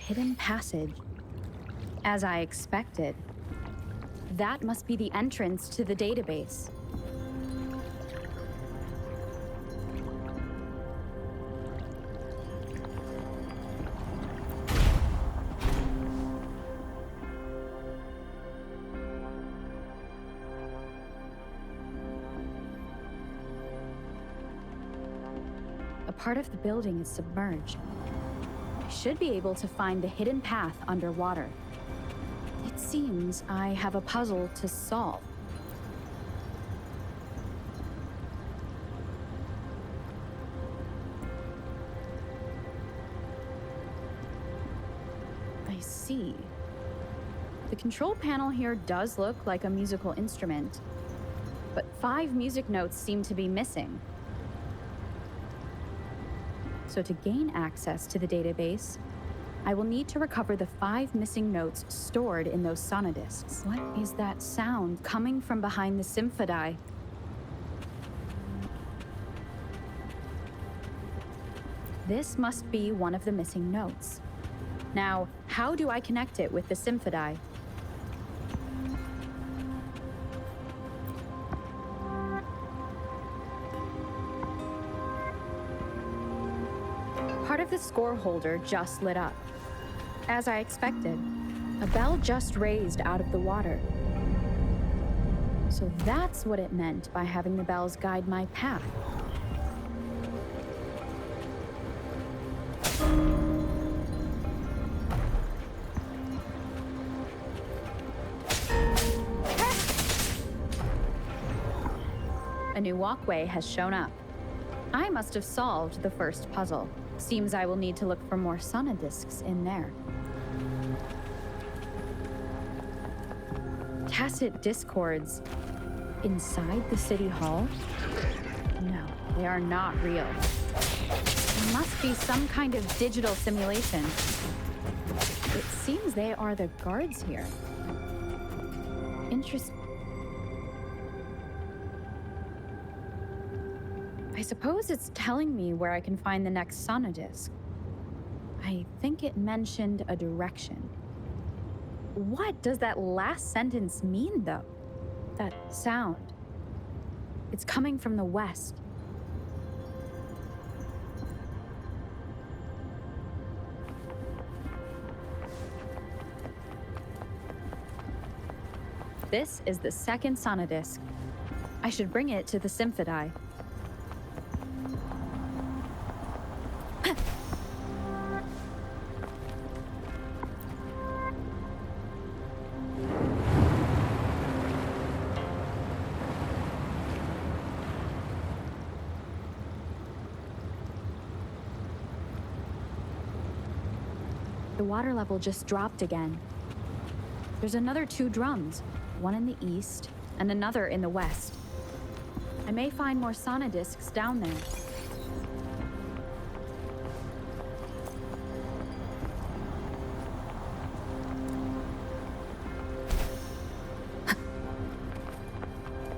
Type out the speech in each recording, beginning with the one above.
hidden passage. As I expected. That must be the entrance to the database. A part of the building is submerged. I should be able to find the hidden path underwater. It seems I have a puzzle to solve. I see. The control panel here does look like a musical instrument, but 5 music notes seem to be missing. So to gain access to the database, I will need to recover the 5 missing notes stored in those sonodiscs. What is that sound coming from behind the symphody? This must be one of the missing notes. Now, how do I connect it with the symphody? Part of the score holder just lit up. As I expected, a bell just raised out of the water. So that's what it meant by having the bells guide my path. A new walkway has shown up. I must have solved the first puzzle. Seems I will need to look for more sonodiscs in there. Tacit discords inside the city hall? No, they are not real. It must be some kind of digital simulation. It seems they are the guards here. Interesting. I suppose it's telling me where I can find the next sonodisc. I think it mentioned a direction. What does that last sentence mean, though? That sound. It's coming from the west. This is the second sonodisc. I should bring it to the symphody. The water level just dropped again. There's another 2 drums, one in the east and another in the west. I may find more sonodiscs down there.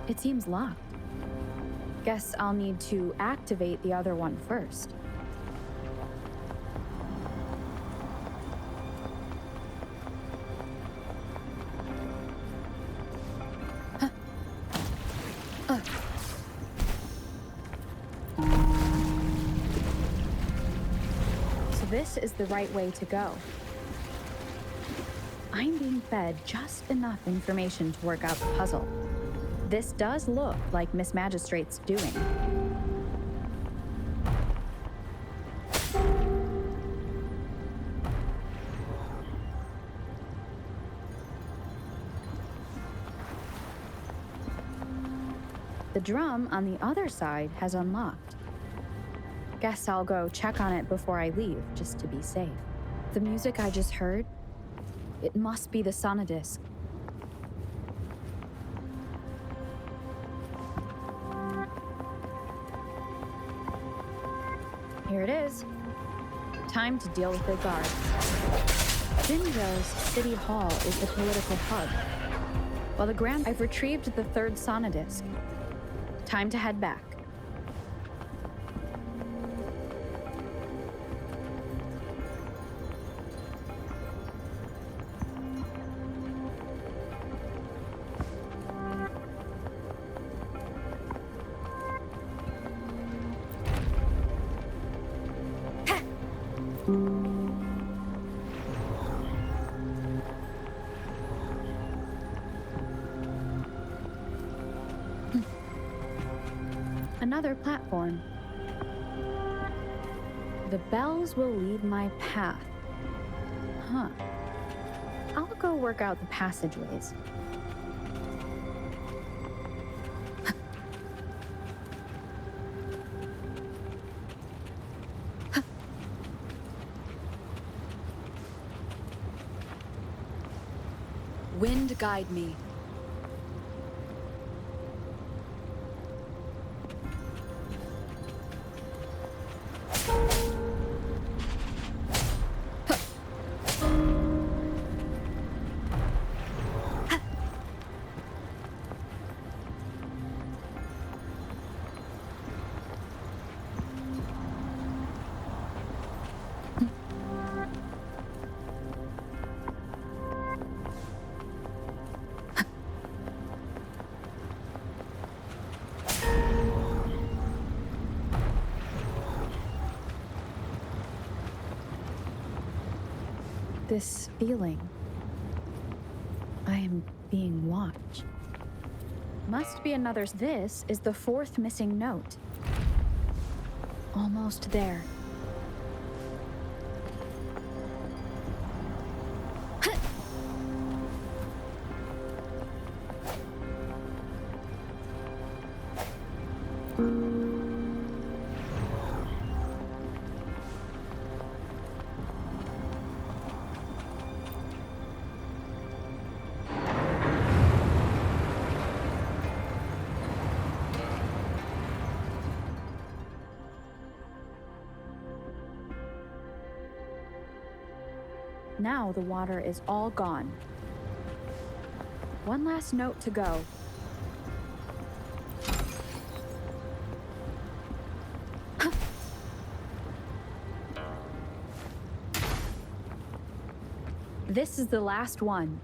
It seems locked. Guess I'll need to activate the other one first. This is the right way to go. I'm being fed just enough information to work out the puzzle. This does look like Miss Magistrate's doing. The drum on the other side has unlocked. Guess I'll go check on it before I leave, just to be safe. The music I just heard, it must be the sonodisc. Here it is. Time to deal with the guards. Jinzhou's City Hall is the political hub. While I've retrieved the 3rd sonodisc. Time to head back. Another platform. The bells will lead my path. Huh. I'll go work out the passageways. Wind guide me. This feeling. I am being watched. Must be another. This is the fourth missing note. Almost there. Now the water is all gone. One last note to go. This is the last one.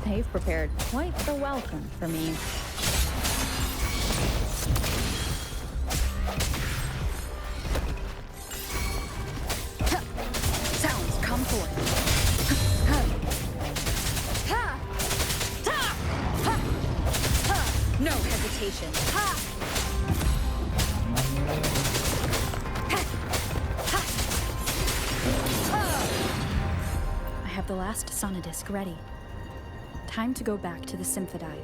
They've prepared quite the welcome for me. Sounds come forth. No hesitation. I have the last sonodisc ready. Time to go back to the Symphodite.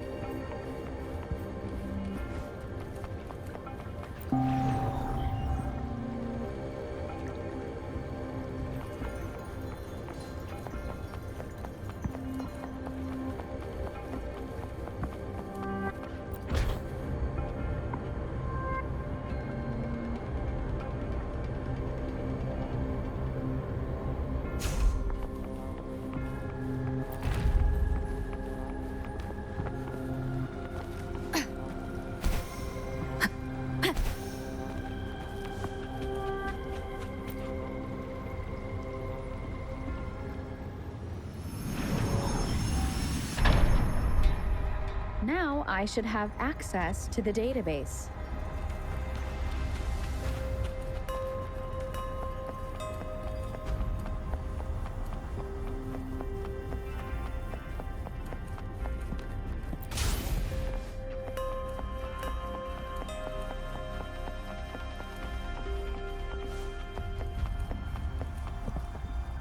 Now I should have access to the database.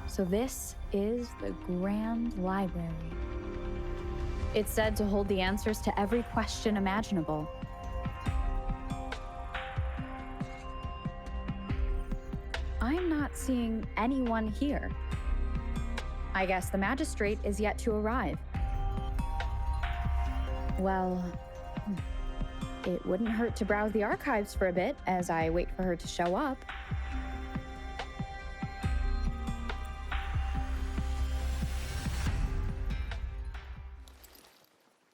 So this is the Grand Library. It's said to hold the answers to every question imaginable. I'm not seeing anyone here. I guess the magistrate is yet to arrive. Well, it wouldn't hurt to browse the archives for a bit as I wait for her to show up.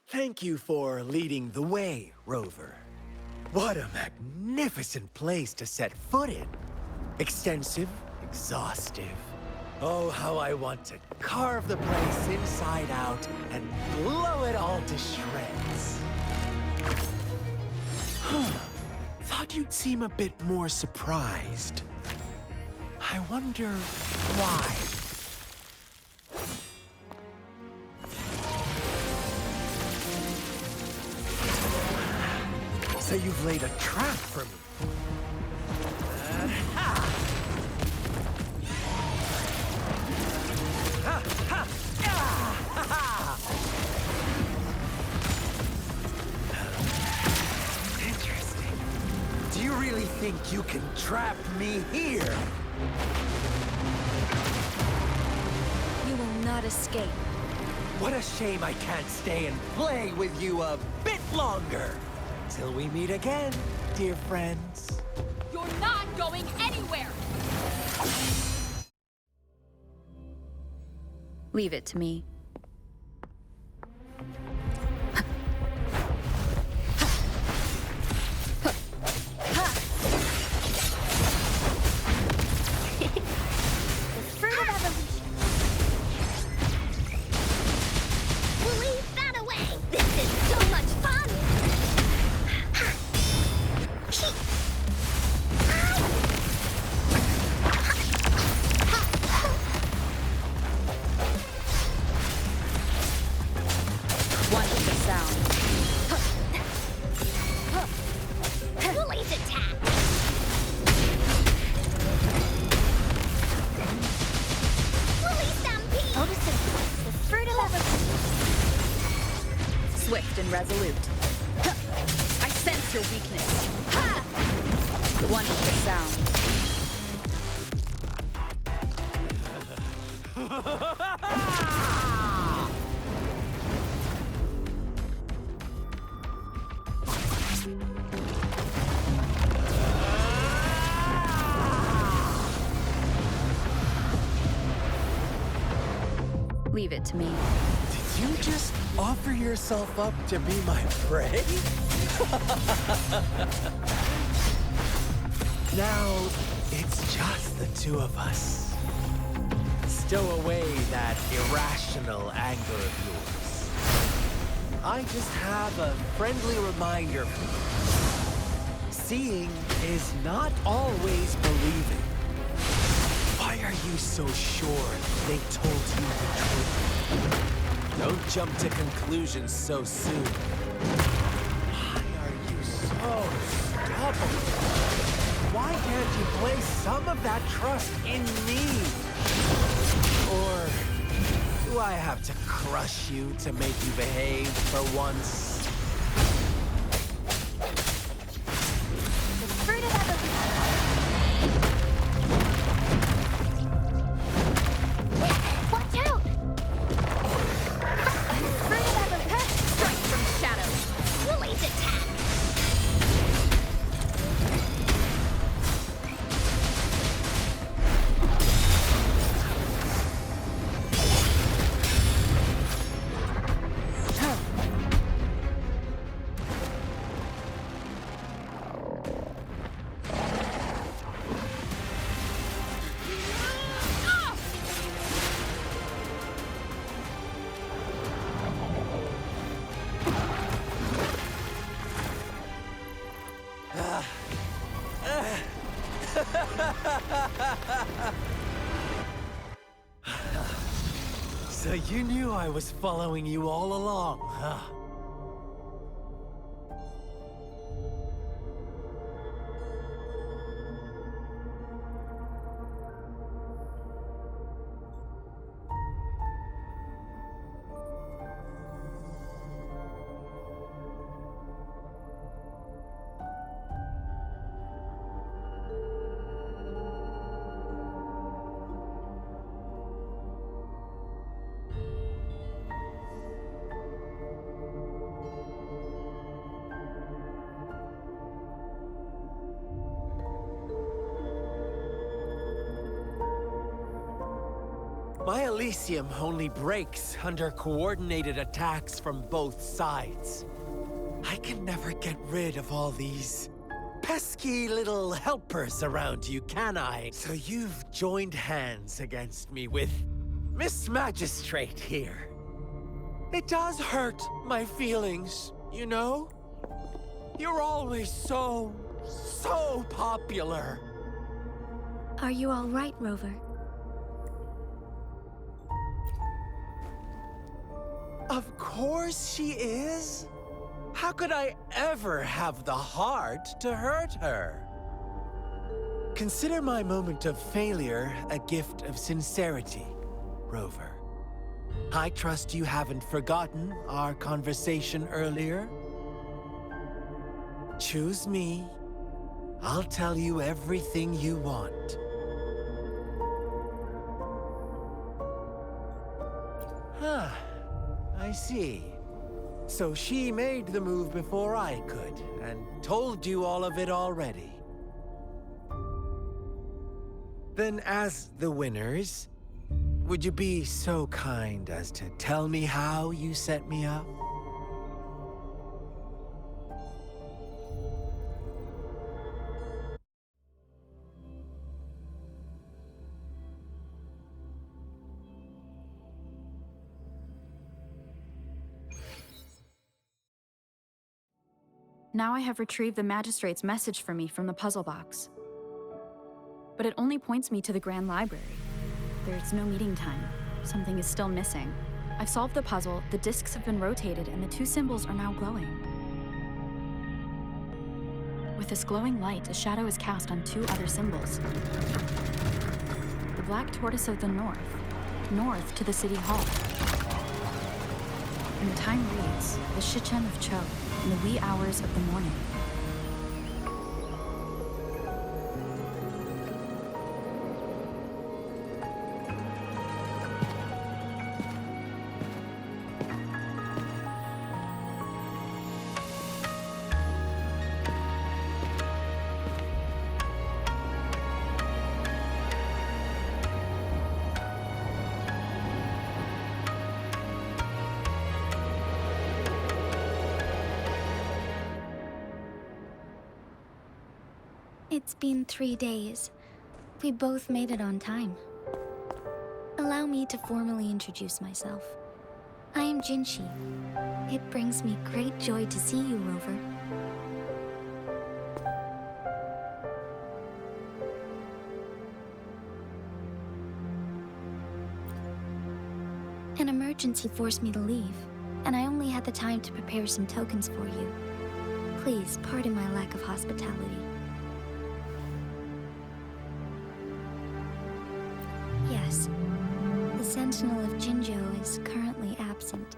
Thank you for leading the way, Rover. What a magnificent place to set foot in. Extensive, exhaustive. Oh, how I want to carve the place inside out and blow it all to shreds. Thought you'd seem a bit more surprised. I wonder why. So you've laid a trap for me. Interesting. Do you really think you can trap me here? You will not escape. What a shame I can't stay and play with you a bit longer. Till we meet again, dear friends. You're not going anywhere! Leave it to me. Swift and resolute. I sense your weakness. Wonderful sound. Leave it to me. Did you just offer yourself up to be my prey? Now, it's just the two of us. Stow away that irrational anger of yours. I just have a friendly reminder for you. Seeing is not always believing. Why are you so sure they told you the truth? Don't jump to conclusions so soon. Why are you so stubborn? Why can't you place some of that trust in me? Or do I have to crush you to make you behave for once? So you knew I was following you all along, huh? My Elysium only breaks under coordinated attacks from both sides. I can never get rid of all these pesky little helpers around you, can I? So you've joined hands against me with Miss Magistrate here. It does hurt my feelings, you know? You're always so popular. Are you all right, Rover? Of course she is. How could I ever have the heart to hurt her? Consider my moment of failure a gift of sincerity, Rover. I trust you haven't forgotten our conversation earlier. Choose me. I'll tell you everything you want. Huh. I see. So she made the move before I could, and told you all of it already. Then as the winners, would you be so kind as to tell me how you set me up? Now I have retrieved the magistrate's message for me from the puzzle box. But it only points me to the Grand Library. There's no meeting time. Something is still missing. I've solved the puzzle, the discs have been rotated, and the two symbols are now glowing. With this glowing light, a shadow is cast on two other symbols. The black tortoise of the north to the city hall. And the time reads, the Shichen of Cho, in the wee hours of the morning. It's been 3 days. We both made it on time. Allow me to formally introduce myself. I am Jinshi. It brings me great joy to see you, Rover. An emergency forced me to leave, and I only had the time to prepare some tokens for you. Please pardon my lack of hospitality. Yes, the Sentinel of Jinzhou is currently absent.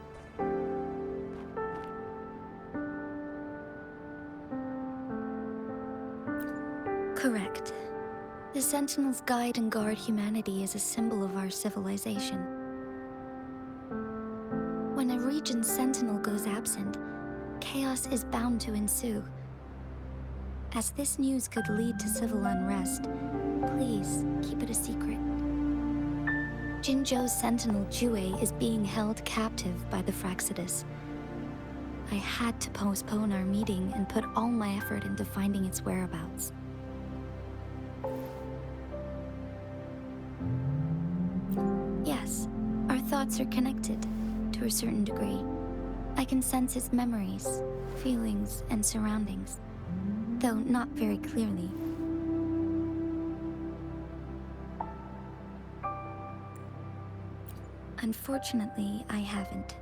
Correct. The Sentinels guide and guard humanity as a symbol of our civilization. When a region's Sentinel goes absent, chaos is bound to ensue. As this news could lead to civil unrest, please keep it a secret. Jinzhou's Sentinel Jue is being held captive by the Fraxidus. I had to postpone our meeting and put all my effort into finding its whereabouts. Yes, our thoughts are connected, to a certain degree. I can sense its memories, feelings, and surroundings, though not very clearly. Unfortunately, I haven't.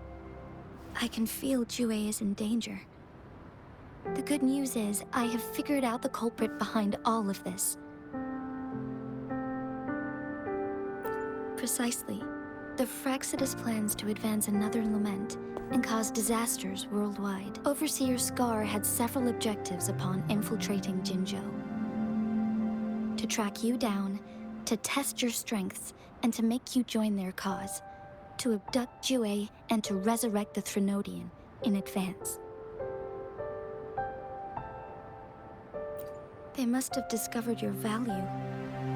I can feel Jue is in danger. The good news is, I have figured out the culprit behind all of this. Precisely. The Fraxidus plans to advance another lament and cause disasters worldwide. Overseer Scar had several objectives upon infiltrating Jinzhou. To track you down, to test your strengths, and to make you join their cause. To abduct Jue and to resurrect the Threnodian in advance. They must have discovered your value,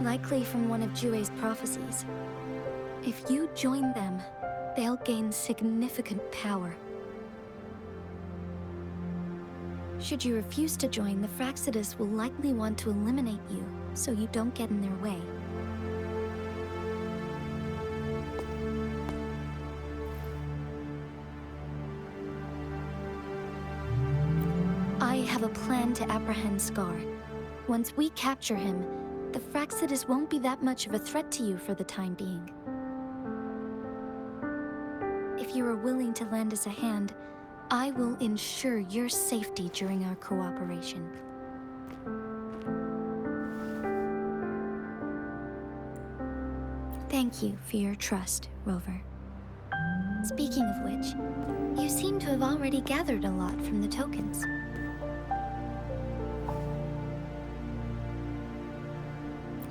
likely from one of Jue's prophecies. If you join them, they'll gain significant power. Should you refuse to join, the Fraxidus will likely want to eliminate you, so you don't get in their way. I have a plan to apprehend Scar. Once we capture him, the Fraxidus won't be that much of a threat to you for the time being. If you are willing to lend us a hand, I will ensure your safety during our cooperation. Thank you for your trust, Rover. Speaking of which, you seem to have already gathered a lot from the tokens.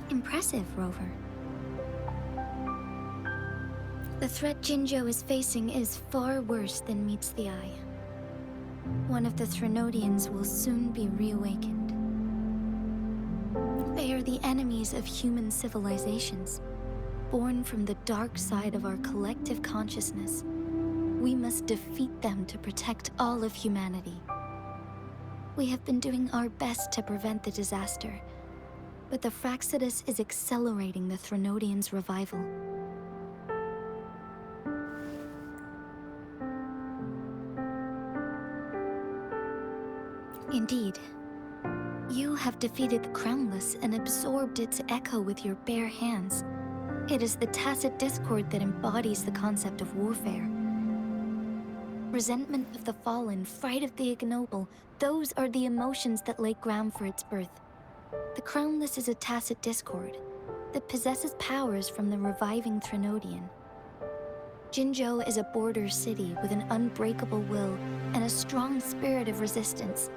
Impressive, Rover. The threat Jinzhou is facing is far worse than meets the eye. One of the Threnodians will soon be reawakened. They are the enemies of human civilizations, born from the dark side of our collective consciousness. We must defeat them to protect all of humanity. We have been doing our best to prevent the disaster, but the Fraxidus is accelerating the Threnodians' revival. Indeed, you have defeated the Crownless and absorbed its echo with your bare hands. It is the tacit discord that embodies the concept of warfare. Resentment of the fallen, fright of the ignoble, those are the emotions that lay ground for its birth. The Crownless is a tacit discord that possesses powers from the reviving Threnodian. Jinzhou is a border city with an unbreakable will and a strong spirit of resistance.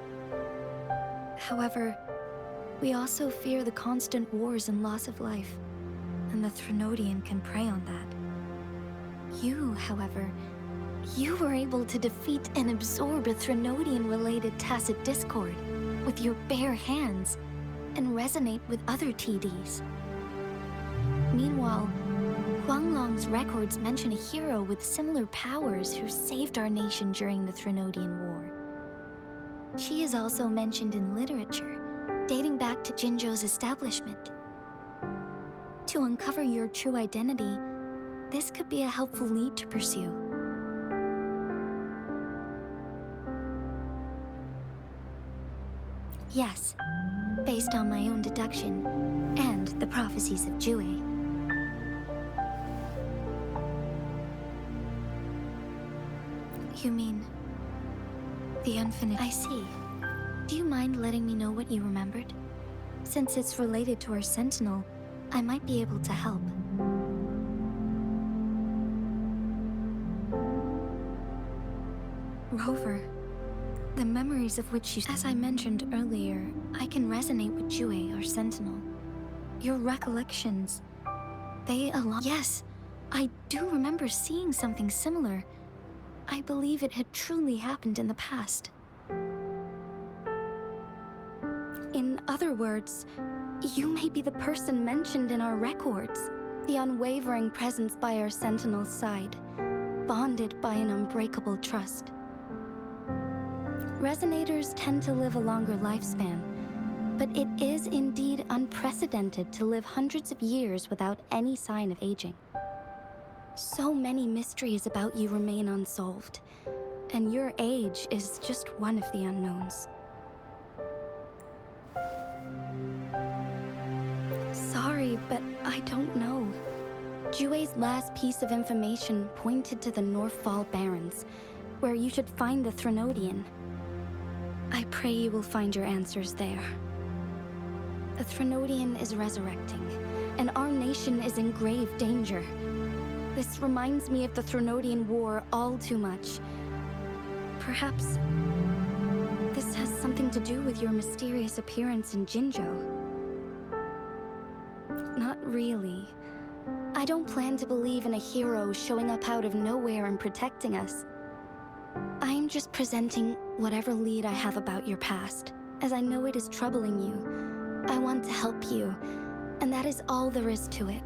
However, we also fear the constant wars and loss of life, and the Threnodian can prey on that. You, however, you were able to defeat and absorb a Threnodian-related tacit discord with your bare hands and resonate with other TDs. Meanwhile, Huanglong's records mention a hero with similar powers who saved our nation during the Threnodian War. She is also mentioned in literature, dating back to Jinzhou's establishment. To uncover your true identity, this could be a helpful lead to pursue. Yes, based on my own deduction, and the prophecies of Jue. You mean the infinite? I see. Do you mind letting me know what you remembered? Since it's related to our sentinel, I might be able to help. Rover, the memories of which you... As I mentioned earlier, I can resonate with Jue, our sentinel. Your recollections, they align... Yes, I do remember seeing something similar. I believe it had truly happened in the past. In other words, you may be the person mentioned in our records, the unwavering presence by our sentinel's side, bonded by an unbreakable trust. Resonators tend to live a longer lifespan, but it is indeed unprecedented to live hundreds of years without any sign of aging. So many mysteries about you remain unsolved, and your age is just one of the unknowns. Sorry, but I don't know. Jue's last piece of information pointed to the Northfall Barrens, where you should find the Threnodian. I pray you will find your answers there. The Threnodian is resurrecting, and our nation is in grave danger. This reminds me of the Threnodian War all too much. Perhaps this has something to do with your mysterious appearance in Jinzhou. Not really. I don't plan to believe in a hero showing up out of nowhere and protecting us. I'm just presenting whatever lead I have about your past, as I know it is troubling you. I want to help you, and that is all there is to it.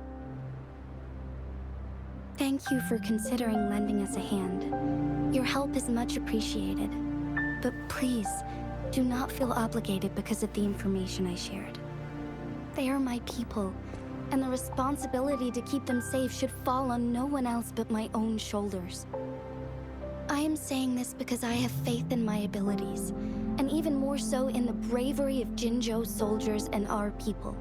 Thank you for considering lending us a hand. Your help is much appreciated. But please, do not feel obligated because of the information I shared. They are my people, and the responsibility to keep them safe should fall on no one else but my own shoulders. I am saying this because I have faith in my abilities, and even more so in the bravery of Jinzhou soldiers and our people.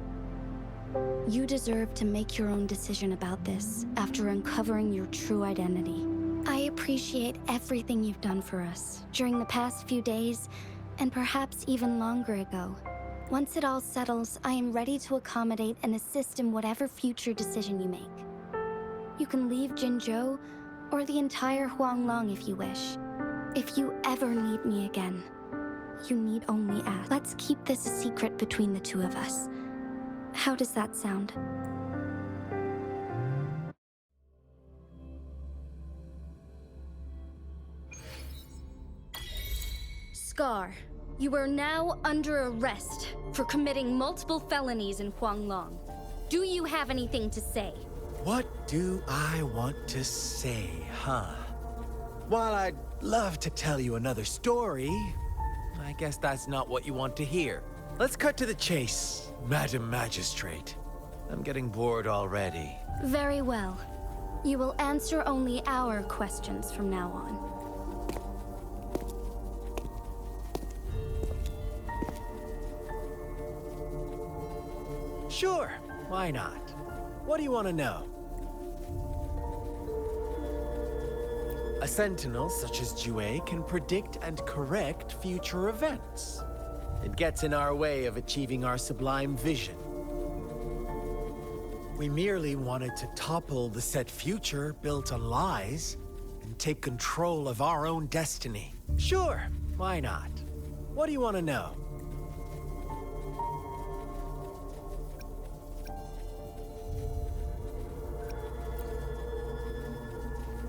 You deserve to make your own decision about this after uncovering your true identity. I appreciate everything you've done for us during the past few days, and perhaps even longer ago. Once it all settles, I am ready to accommodate and assist in whatever future decision you make. You can leave Jinzhou, or the entire Huanglong if you wish. If you ever need me again, you need only ask. Let's keep this a secret between the two of us. How does that sound? Scar, you are now under arrest for committing multiple felonies in Huanglong. Do you have anything to say? What do I want to say, huh? While I'd love to tell you another story, I guess that's not what you want to hear. Let's cut to the chase, Madam Magistrate. I'm getting bored already. Very well. You will answer only our questions from now on. Sure, why not? What do you want to know? A sentinel such as Jue can predict and correct future events. It gets in our way of achieving our sublime vision. We merely wanted to topple the set future built on lies and take control of our own destiny. Sure, why not? What do you want to know?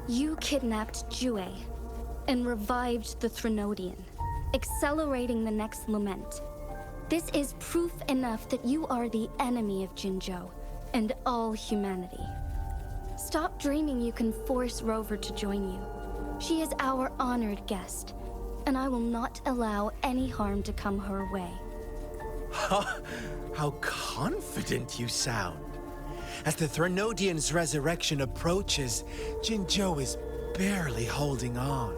You kidnapped Jue and revived the Threnodian, accelerating the next lament. This is proof enough that you are the enemy of Jinzhou and all humanity. Stop dreaming you can force Rover to join you. She is our honored guest, and I will not allow any harm to come her way. How confident you sound. As the Threnodian's resurrection approaches, Jinzhou is barely holding on.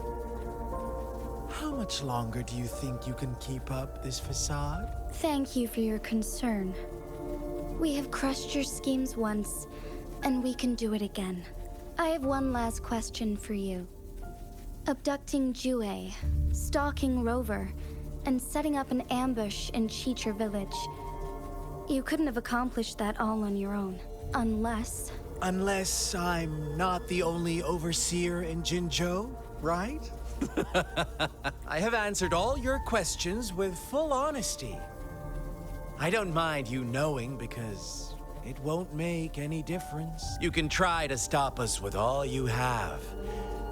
How much longer do you think you can keep up this facade? Thank you for your concern. We have crushed your schemes once, and we can do it again. I have one last question for you. Abducting Jue, stalking Rover, and setting up an ambush in Chicher village. You couldn't have accomplished that all on your own, unless... Unless I'm not the only overseer in Jinzhou, right? I have answered all your questions with full honesty. I don't mind you knowing because it won't make any difference. You can try to stop us with all you have,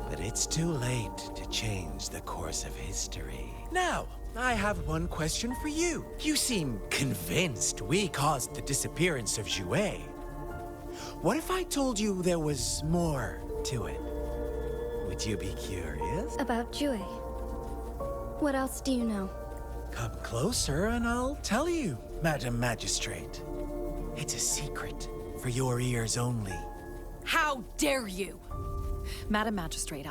but it's too late to change the course of history. Now, I have one question for you. You seem convinced we caused the disappearance of Jue. What if I told you there was more to it? Would you be curious? About Jue. What else do you know? Come closer and I'll tell you, Madam Magistrate. It's a secret for your ears only. How dare you? Madam Magistrate,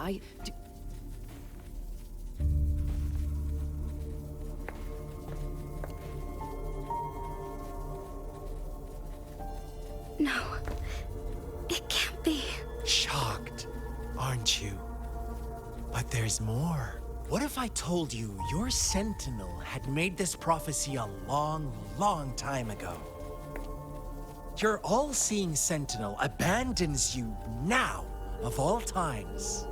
No. It can't be. Shocked, aren't you? But there's more. What if I told you your sentinel had made this prophecy a long, long time ago? Your all-seeing sentinel abandons you now, of all times.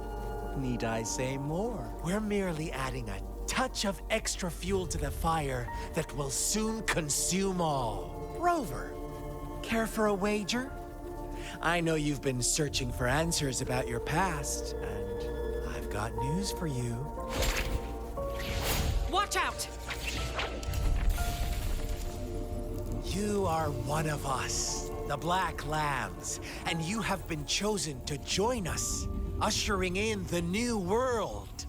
Need I say more? We're merely adding a touch of extra fuel to the fire that will soon consume all. Rover, care for a wager? I know you've been searching for answers about your past, and I've got news for you. watch out! You are one of us, the Black Lambs, and you have been chosen to join us, ushering in the new world.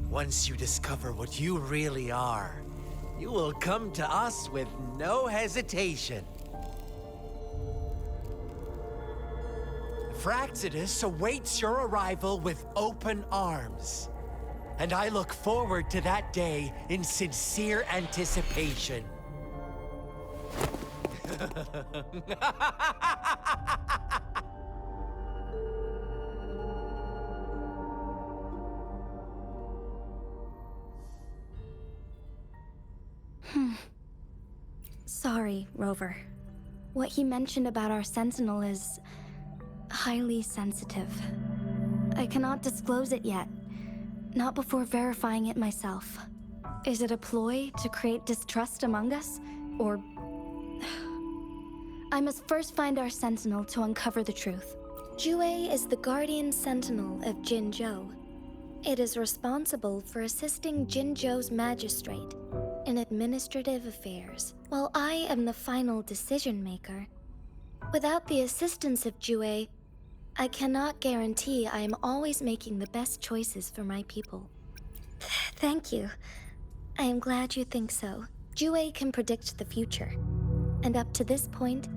Once you discover what you really are, you will come to us with no hesitation. Fraxidus awaits your arrival with open arms, and I look forward to that day in sincere anticipation. Sorry, Rover. What he mentioned about our Sentinel is highly sensitive. I cannot disclose it yet. Not before verifying it myself. Is it a ploy to create distrust among us? Or... I must first find our Sentinel to uncover the truth. Jue is the Guardian Sentinel of Jinzhou. It is responsible for assisting Jinzhou's magistrate in administrative affairs, while I am the final decision maker. Without the assistance of Jue, I cannot guarantee I am always making the best choices for my people. Thank you. I am glad you think so. Jue can predict the future, and up to this point,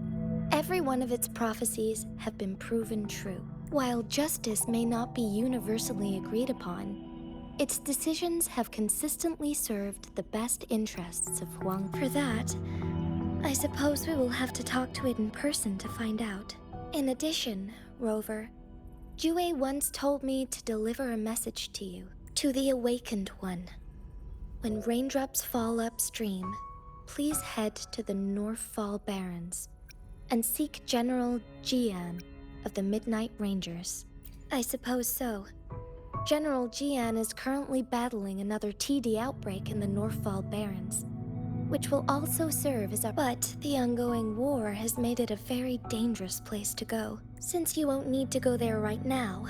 every one of its prophecies have been proven true. While justice may not be universally agreed upon, its decisions have consistently served the best interests of Huang. For that, I suppose we will have to talk to it in person to find out. In addition, Rover, Jue once told me to deliver a message to you, to the Awakened One. When raindrops fall upstream, please head to the Northfall Barrens and seek General Jian of the Midnight Rangers. I suppose so. General Jian is currently battling another TD outbreak in the Northfall Barrens, which will also serve as a... But the ongoing war has made it a very dangerous place to go, since you won't need to go there right now.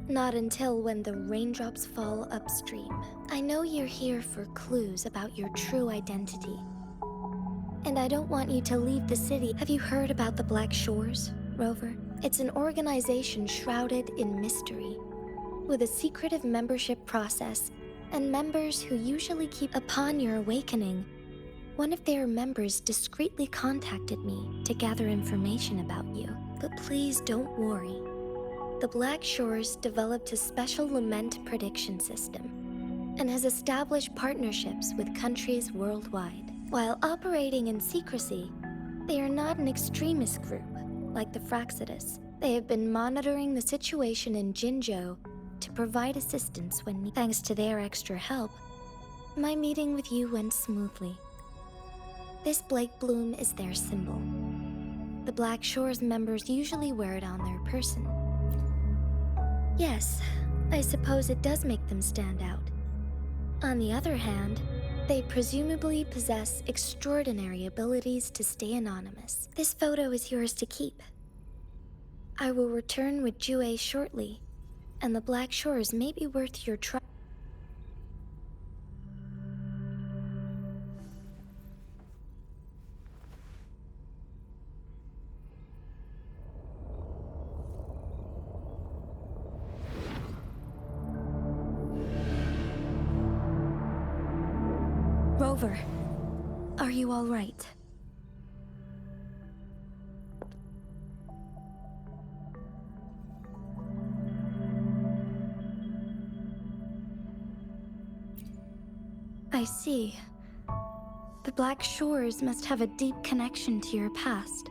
Not until when the raindrops fall upstream. I know you're here for clues about your true identity. And I don't want you to leave the city. Have you heard about the Black Shores, Rover? It's an organization shrouded in mystery, with a secretive membership process, and members who usually keep... Upon your awakening, one of their members discreetly contacted me to gather information about you. But please don't worry. The Black Shores developed a special lament prediction system, and has established partnerships with countries worldwide. While operating in secrecy, they are not an extremist group like the Fraxidus. They have been monitoring the situation in Jinzhou to provide assistance when needed. Thanks to their extra help, my meeting with you went smoothly. This Blake Bloom is their symbol. The Black Shores members usually wear it on their person. Yes, I suppose it does make them stand out. On the other hand, they presumably possess extraordinary abilities to stay anonymous. This photo is yours to keep. I will return with Jue shortly, and the Black Shores may be worth your try. Rover, are you all right? I see. The Black Shores must have a deep connection to your past.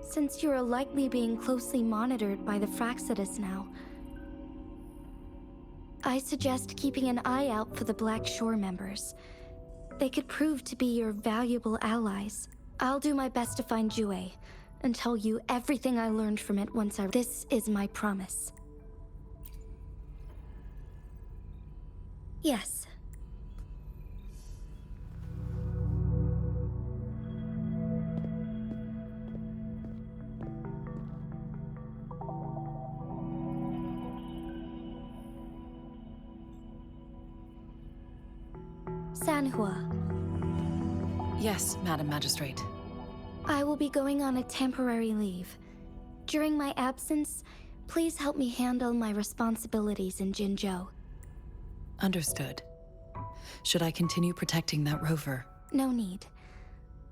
Since you are likely being closely monitored by the Fraxidus now, I suggest keeping an eye out for the Black Shore members. They could prove to be your valuable allies. I'll do my best to find Jue and tell you everything I learned from it once I... This is my promise. Yes. Sanhua. Yes, Madam Magistrate. I will be going on a temporary leave. During my absence, please help me handle my responsibilities in Jinzhou. Understood. Should I continue protecting that rover? No need.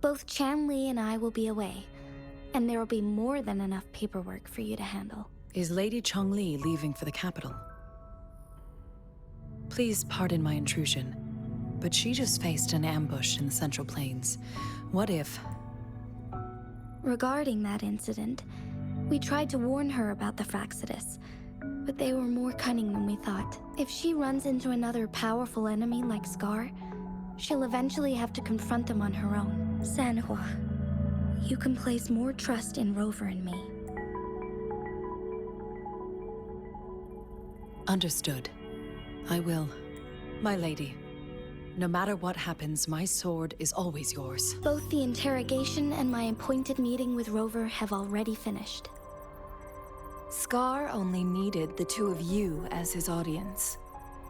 Both Chanli and I will be away, and there will be more than enough paperwork for you to handle. Is Lady Chongli leaving for the capital? Please pardon my intrusion. but she just faced an ambush in the Central Plains. What if... Regarding that incident, we tried to warn her about the Fraxidus, but they were more cunning than we thought. If she runs into another powerful enemy like Scar, she'll eventually have to confront them on her own. Sanhua, you can place more trust in Rover and me. Understood. I will. My lady, no matter what happens, my sword is always yours. Both the interrogation and my appointed meeting with Rover have already finished. Scar only needed the two of you as his audience.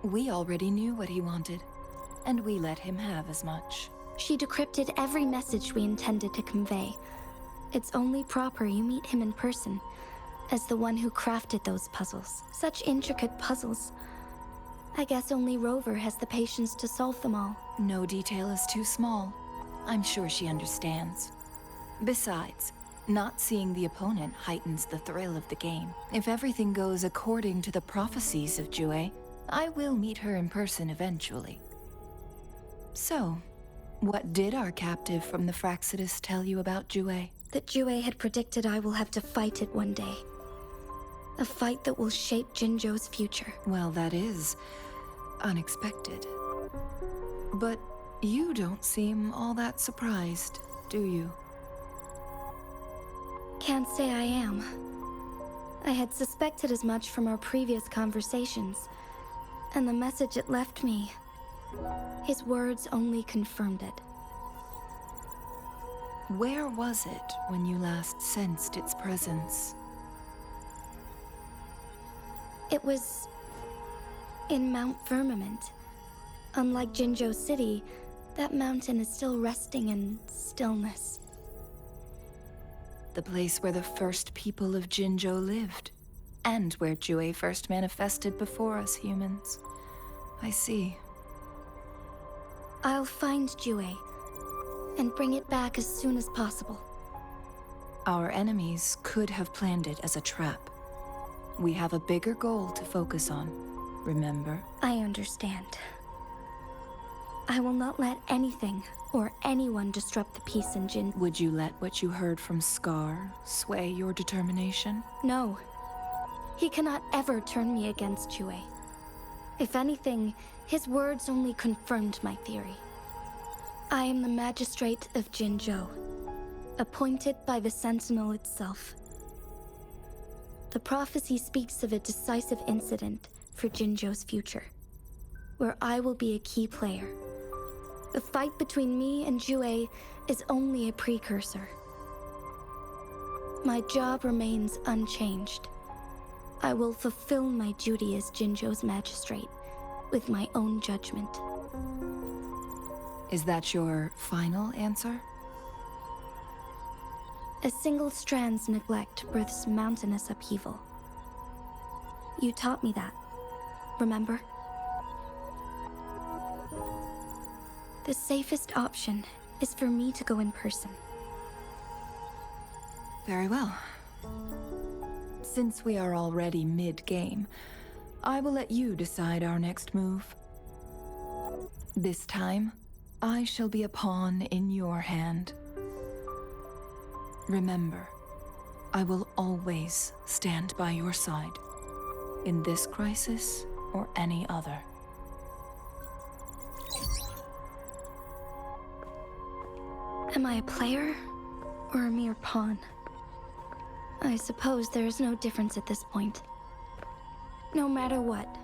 We already knew what he wanted, and we let him have as much. She decrypted every message we intended to convey. It's only proper you meet him in person, as the one who crafted those puzzles. Such intricate puzzles. I guess only Rover has the patience to solve them all. No detail is too small. I'm sure she understands. Besides, not seeing the opponent heightens the thrill of the game. If everything goes according to the prophecies of Jue, I will meet her in person eventually. So, what did our captive from the Fraxidus tell you about Jue? That Jue had predicted I will have to fight it one day. A fight that will shape Jinzhou's future. Well, that is unexpected. But you don't seem all that surprised, do you? Can't say I am. I had suspected as much from our previous conversations, and the message it left me, his words only confirmed it. Where was it when you last sensed its presence? It was in Mount Firmament. Unlike Jinzhou City, that mountain is still resting in stillness. The place where the first people of Jinzhou lived, and where Jue first manifested before us humans. I see. I'll find Jue, and bring it back as soon as possible. Our enemies could have planned it as a trap. We have a bigger goal to focus on, remember? I understand. I will not let anything or anyone disrupt the peace in Jin. Would you let what you heard from Scar sway your determination? No. He cannot ever turn me against Jue. If anything, his words only confirmed my theory. I am the magistrate of Jinzhou, appointed by the Sentinel itself. The prophecy speaks of a decisive incident for Jinzhou's future, where I will be a key player. The fight between me and Jue is only a precursor. My job remains unchanged. I will fulfill my duty as Jinzhou's magistrate with my own judgment. Is that your final answer? A single strand's neglect births mountainous upheaval. You taught me that, remember? The safest option is for me to go in person. Very well. Since we are already mid-game, I will let you decide our next move. This time, I shall be a pawn in your hand. Remember, I will always stand by your side, in this crisis or any other. Am I a player or a mere pawn? I suppose there is no difference at this point. No matter what,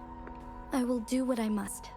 I will do what I must.